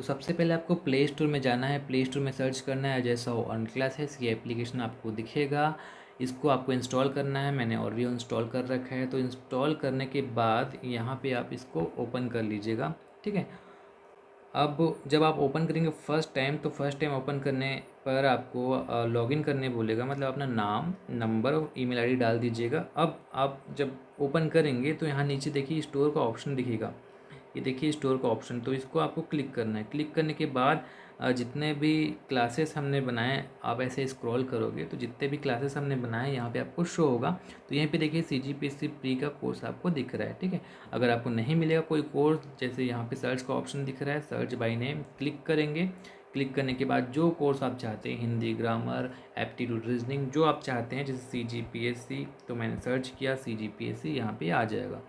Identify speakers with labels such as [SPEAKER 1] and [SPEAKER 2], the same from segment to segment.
[SPEAKER 1] तो सबसे पहले आपको प्ले स्टोर में जाना है, प्ले स्टोर में सर्च करना है अजय साहू अर्न क्लासेस। ये एप्लीकेशन आपको दिखेगा, इसको आपको इंस्टॉल करना है। मैंने ऑलरेडी इंस्टॉल कर रखा है। तो इंस्टॉल करने के बाद यहाँ पे आप इसको ओपन कर लीजिएगा, ठीक है। अब जब आप ओपन करेंगे फर्स्ट टाइम, तो फर्स्ट टाइम ओपन करने पर आपको लॉगिन करने बोलेगा, मतलब अपना नाम, नंबर और ईमेल आईडी डाल दीजिएगा। अब आप जब ओपन करेंगे तो यहाँ नीचे देखिए स्टोर का ऑप्शन दिखेगा, ये देखिए स्टोर का ऑप्शन। तो इसको आपको क्लिक करना है। क्लिक करने के बाद जितने भी क्लासेस हमने बनाए, आप ऐसे स्क्रॉल करोगे तो जितने भी क्लासेस हमने बनाए यहाँ पे आपको शो होगा। तो यहीं पे देखिए CGPSC प्री का कोर्स आपको दिख रहा है, ठीक है। अगर आपको नहीं मिलेगा कोई कोर्स, जैसे यहाँ पे सर्च का ऑप्शन दिख रहा है, सर्च बाय नेम क्लिक करेंगे। क्लिक करने के बाद जो कोर्स आप चाहते हैं, हिंदी, ग्रामर, एप्टीट्यूड, रीजनिंग, जो आप चाहते हैं, जैसे CGPSC, तो मैंने सर्च किया CGPSC, यहाँ पे आ जाएगा।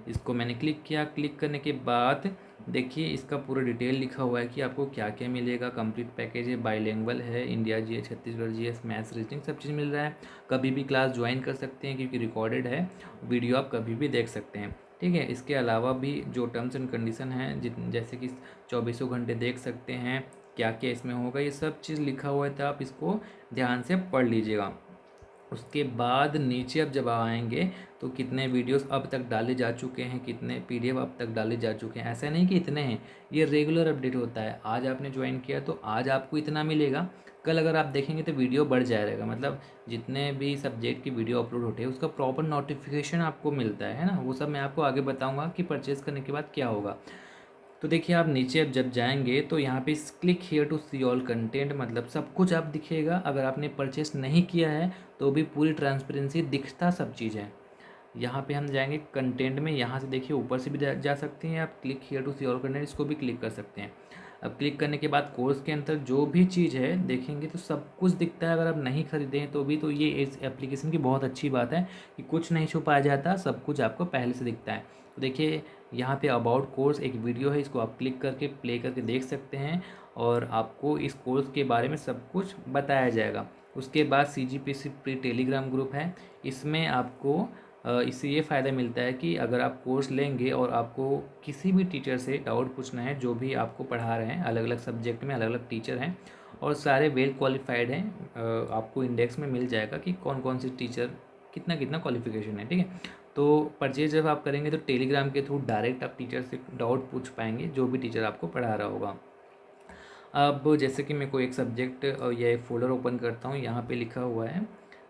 [SPEAKER 1] इसको मैंने क्लिक किया। क्लिक करने के बाद देखिए इसका पूरा डिटेल लिखा हुआ है कि आपको क्या क्या मिलेगा। कंप्लीट पैकेज है, बाईलिंगुअल है, India GS, Chhattisgarh GS, maths, reasoning, सब चीज़ मिल रहा है। कभी भी क्लास ज्वाइन कर सकते हैं क्योंकि रिकॉर्डेड है, वीडियो आप कभी भी देख सकते हैं, ठीक है। इसके अलावा भी जो टर्म्स एंड कंडीशन हैं, जैसे कि 24 घंटे देख सकते हैं, क्या क्या इसमें होगा, ये सब चीज़ लिखा हुआ है। तो आप इसको ध्यान से पढ़ लीजिएगा। उसके बाद नीचे अब जब आएंगे तो कितने वीडियोस अब तक डाले जा चुके हैं, कितने PDF अब तक डाले जा चुके हैं, ऐसा नहीं कि इतने हैं, ये रेगुलर अपडेट होता है। आज आपने ज्वाइन किया तो आज आपको इतना मिलेगा, कल अगर आप देखेंगे तो वीडियो बढ़ जाएगा। मतलब जितने भी सब्जेक्ट की वीडियो अपलोड होते हैं उसका प्रॉपर नोटिफिकेशन आपको मिलता है ना। वो सब मैं आपको आगे बताऊँगा कि परचेज़ करने के बाद क्या होगा। तो देखिए आप नीचे अब जब जाएंगे तो यहाँ पे click here to see all content, मतलब सब कुछ आप दिखेगा। अगर आपने परचेस नहीं किया है तो भी पूरी ट्रांसपेरेंसी दिखता सब चीज़ है। यहाँ पे हम जाएंगे कंटेंट में, यहाँ से देखिए ऊपर से भी जा सकते हैं आप, click here to see all content, इसको भी क्लिक कर सकते हैं। अब क्लिक करने के बाद कोर्स के अंदर जो भी चीज़ है देखेंगे तो सब कुछ दिखता है। अगर आप नहीं खरीदे हैं तो भी, तो ये इस एप्लीकेशन की बहुत अच्छी बात है कि कुछ नहीं छुपाया जाता, सब कुछ आपको पहले से दिखता है। तो देखिए यहाँ पे अबाउट कोर्स एक वीडियो है, इसको आप क्लिक करके प्ले करके देख सकते हैं और आपको इस कोर्स के बारे में सब कुछ बताया जाएगा। उसके बाद CGPSC प्री टेलीग्राम ग्रुप है, इसमें आपको इससे ये फ़ायदा मिलता है कि अगर आप कोर्स लेंगे और आपको किसी भी टीचर से डाउट पूछना है, जो भी आपको पढ़ा रहे हैं, अलग अलग सब्जेक्ट में अलग अलग टीचर हैं और सारे वेल क्वालिफाइड हैं, आपको इंडेक्स में मिल जाएगा कि कौन कौन से टीचर कितना कितना क्वालिफिकेशन है, ठीक है। तो परचेज जब आप करेंगे तो टेलीग्राम के थ्रू डायरेक्ट आप टीचर से डाउट पूछ पाएंगे, जो भी टीचर आपको पढ़ा रहा होगा। अब जैसे कि मैं कोई एक सब्जेक्ट या एक फोल्डर ओपन करता हूँ, यहाँ पे लिखा हुआ है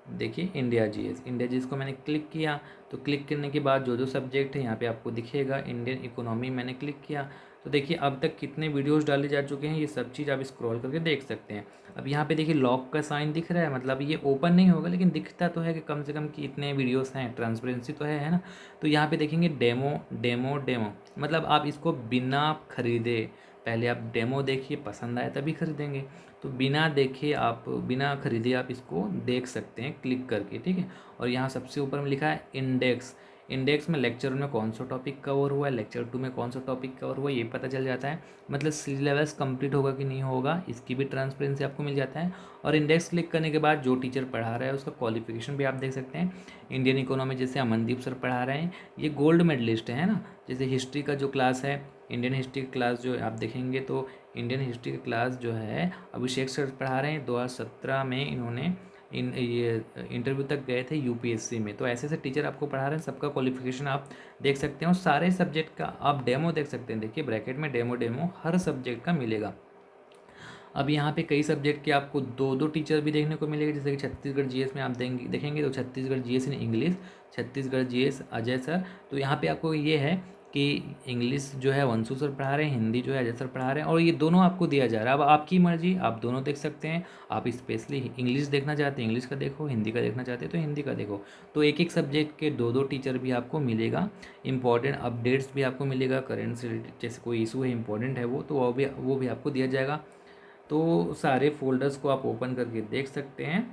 [SPEAKER 1] देखिए इंडिया GS को मैंने क्लिक किया। तो क्लिक करने के बाद जो जो सब्जेक्ट है यहाँ पे आपको दिखेगा। इंडियन इकोनॉमी मैंने क्लिक किया तो देखिए अब तक कितने वीडियोस डाले जा चुके हैं, ये सब चीज़ आप स्क्रॉल करके देख सकते हैं। अब यहाँ पे देखिए लॉक का साइन दिख रहा है, मतलब ये ओपन नहीं होगा लेकिन दिखता तो है कि कम से कम कि इतने वीडियोस हैं, ट्रांसपेरेंसी तो है ना। तो यहाँ पे देखेंगे डेमो डेमो डेमो, मतलब आप इसको बिना खरीदे, पहले आप डेमो देखिए, पसंद आए तभी खरीदेंगे। तो बिना देखे आप, बिना खरीदे आप इसको देख सकते हैं क्लिक करके, ठीक है। और यहाँ सबसे ऊपर में लिखा है इंडेक्स। इंडेक्स में लेक्चर 1 में कौन सा टॉपिक कवर हुआ है, लेक्चर 2 में कौन सा टॉपिक कवर हुआ है, ये पता चल जाता है। मतलब सिलेबस कंप्लीट होगा कि नहीं होगा, इसकी भी ट्रांसपेरेंसी आपको मिल जाता है। और इंडेक्स क्लिक करने के बाद जो टीचर पढ़ा रहा है उसका क्वालिफिकेशन भी आप देख सकते हैं। इंडियन इकोनॉमी जैसे अमनदीप सर पढ़ा रहे हैं, ये गोल्ड मेडलिस्ट है ना। जैसे हिस्ट्री का जो क्लास है, इंडियन हिस्ट्री की क्लास जो आप देखेंगे तो इंडियन हिस्ट्री की क्लास जो है अभिषेक सर पढ़ा रहे हैं। 2017 में इन्होंने ये इंटरव्यू तक गए थे UPSC में। तो ऐसे ऐसे टीचर आपको पढ़ा रहे हैं, सबका क्वालिफिकेशन आप देख सकते हैं और सारे सब्जेक्ट का आप डेमो देख सकते हैं। देखिए ब्रैकेट में डेमो डेमो हर सब्जेक्ट का मिलेगा। अब यहाँ पे कई सब्जेक्ट के आपको दो दो टीचर भी देखने को मिलेगा, जैसे कि छत्तीसगढ़ GS में आप देखेंगे तो Chhattisgarh GS in English, Chhattisgarh GS Ajay sir. तो यहाँ पे आपको ये है कि इंग्लिश जो है वंशु सर पढ़ा रहे हैं, हिंदी जो है अजय सर पढ़ा रहे हैं, और ये दोनों आपको दिया जा रहा है। अब आपकी मर्जी, आप दोनों देख सकते हैं। आप स्पेशली इंग्लिश देखना चाहते हैं इंग्लिश का देखो, हिंदी का देखना चाहते हैं तो हिंदी का देखो। तो एक एक सब्जेक्ट के दो दो टीचर भी आपको मिलेगा। इंपॉर्टेंट अपडेट्स भी आपको मिलेगा, करेंट से रिलेटेड जैसे कोई इशू है, इंपॉर्टेंट है वो, तो वो भी आपको दिया जाएगा। तो सारे फ़ोल्डर्स को आप ओपन करके देख सकते हैं।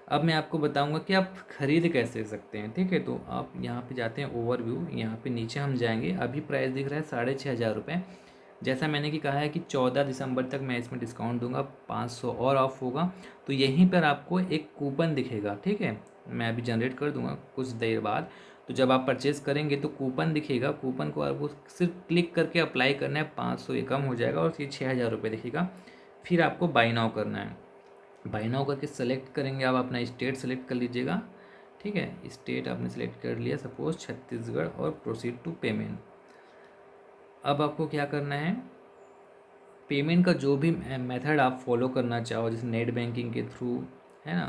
[SPEAKER 1] अब मैं आपको बताऊंगा कि आप खरीद कैसे सकते हैं, ठीक है। तो आप यहाँ पे जाते हैं ओवरव्यू, यहाँ पे नीचे हम जाएंगे। अभी प्राइस दिख रहा है 6500 रुपये। जैसा मैंने कि कहा है कि 14 दिसंबर तक मैं इसमें डिस्काउंट दूंगा, 500 और ऑफ होगा। तो यहीं पर आपको एक कूपन दिखेगा, ठीक है। मैं अभी जनरेट कर दूंगा कुछ देर बाद। तो जब आप परचेज़ करेंगे तो कूपन दिखेगा, कूपन को आपको सिर्फ क्लिक करके अप्लाई करना है, 500 ये कम हो जाएगा और ये 6,000 रुपये दिखेगा। फिर आपको बाय नाउ करना है। बाय नाउ करके सेलेक्ट करेंगे, आप अपना स्टेट सेलेक्ट कर लीजिएगा, ठीक है। स्टेट आपने सेलेक्ट कर लिया, सपोज छत्तीसगढ़, और प्रोसीड टू पेमेंट। अब आपको क्या करना है, पेमेंट का जो भी मेथड आप फॉलो करना चाहो, जैसे नेट बैंकिंग के थ्रू, है ना,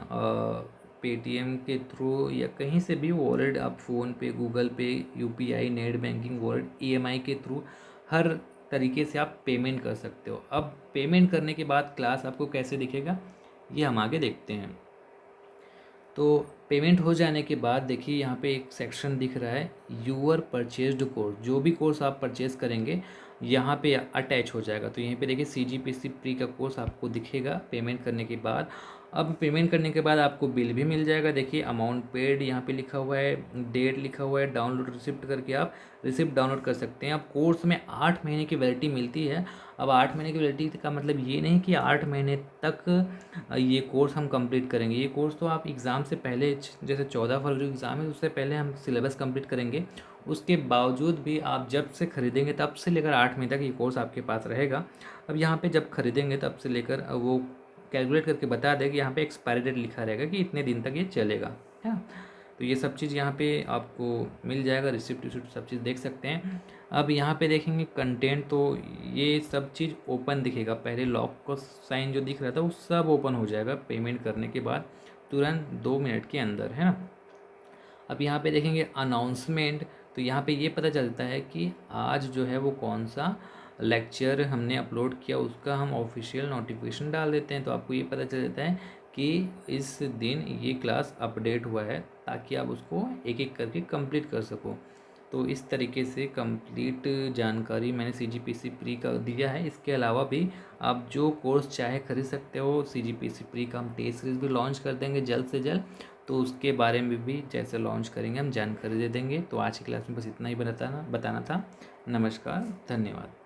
[SPEAKER 1] पेटीएम के थ्रू, या कहीं से भी वॉलेट, आप फ़ोन पे, गूगल पे, UPI, net banking, wallet, EMI के थ्रू, हर तरीके से आप पेमेंट कर सकते हो। अब पेमेंट करने के बाद क्लास आपको कैसे दिखेगा, ये हम आगे देखते हैं। तो पेमेंट हो जाने के बाद देखिए यहाँ पे एक सेक्शन दिख रहा है, यूअर परचेज्ड कोर्स। जो भी कोर्स आप परचेज करेंगे यहाँ पे अटैच हो जाएगा। तो यहीं पे देखिए CGPC प्री का कोर्स आपको दिखेगा पेमेंट करने के बाद। अब पेमेंट करने के बाद आपको बिल भी मिल जाएगा। देखिए अमाउंट पेड यहाँ पे लिखा हुआ है, डेट लिखा हुआ है, डाउनलोड रिसिप्ट करके आप रिसिप्ट डाउनलोड कर सकते हैं। अब कोर्स में 8 महीने की वैलिडिटी मिलती है। अब 8 महीने की वैलिडिटी का मतलब ये नहीं कि 8 महीने तक ये कोर्स हम कंप्लीट करेंगे। ये कोर्स तो आप एग्ज़ाम से पहले, जैसे 14 फरवरी एग्ज़ाम है, उससे पहले हम सिलेबस कंप्लीट करेंगे। उसके बावजूद भी आप जब से ख़रीदेंगे तब से लेकर 8 महीने तक ये कोर्स आपके पास रहेगा। अब यहाँ पे जब ख़रीदेंगे तब से लेकर वो कैलकुलेट करके बता दें कि यहाँ पे एक्सपायरी डेट लिखा रहेगा कि इतने दिन तक ये चलेगा, है ना। तो ये सब चीज़ यहाँ पे आपको मिल जाएगा, रिसिप्ट विसिप्ट सब चीज़ देख सकते हैं। अब यहाँ पे देखेंगे कंटेंट, तो ये सब चीज़ ओपन दिखेगा। पहले लॉक का साइन जो दिख रहा था वो सब ओपन हो जाएगा पेमेंट करने के बाद, तुरंत 2 मिनट के अंदर, है ना। अब यहाँ पे देखेंगे अनाउंसमेंट, तो यहाँ पे ये पता चलता है कि आज जो है वो कौन सा लेक्चर हमने अपलोड किया, उसका हम ऑफिशियल नोटिफिकेशन डाल देते हैं। तो आपको ये पता चल जाता है कि इस दिन ये क्लास अपडेट हुआ है, ताकि आप उसको एक एक करके कंप्लीट कर सको। तो इस तरीके से कंप्लीट जानकारी मैंने CGPC प्री का दिया है। इसके अलावा भी आप जो कोर्स चाहे खरीद सकते हो। CGPC प्री का हम टेस्ट सीरीज़ भी लॉन्च कर देंगे जल्द से जल्द, तो उसके बारे में भी जैसे लॉन्च करेंगे हम जानकारी दे देंगे। तो आज की क्लास में बस इतना ही बताना था। नमस्कार, धन्यवाद।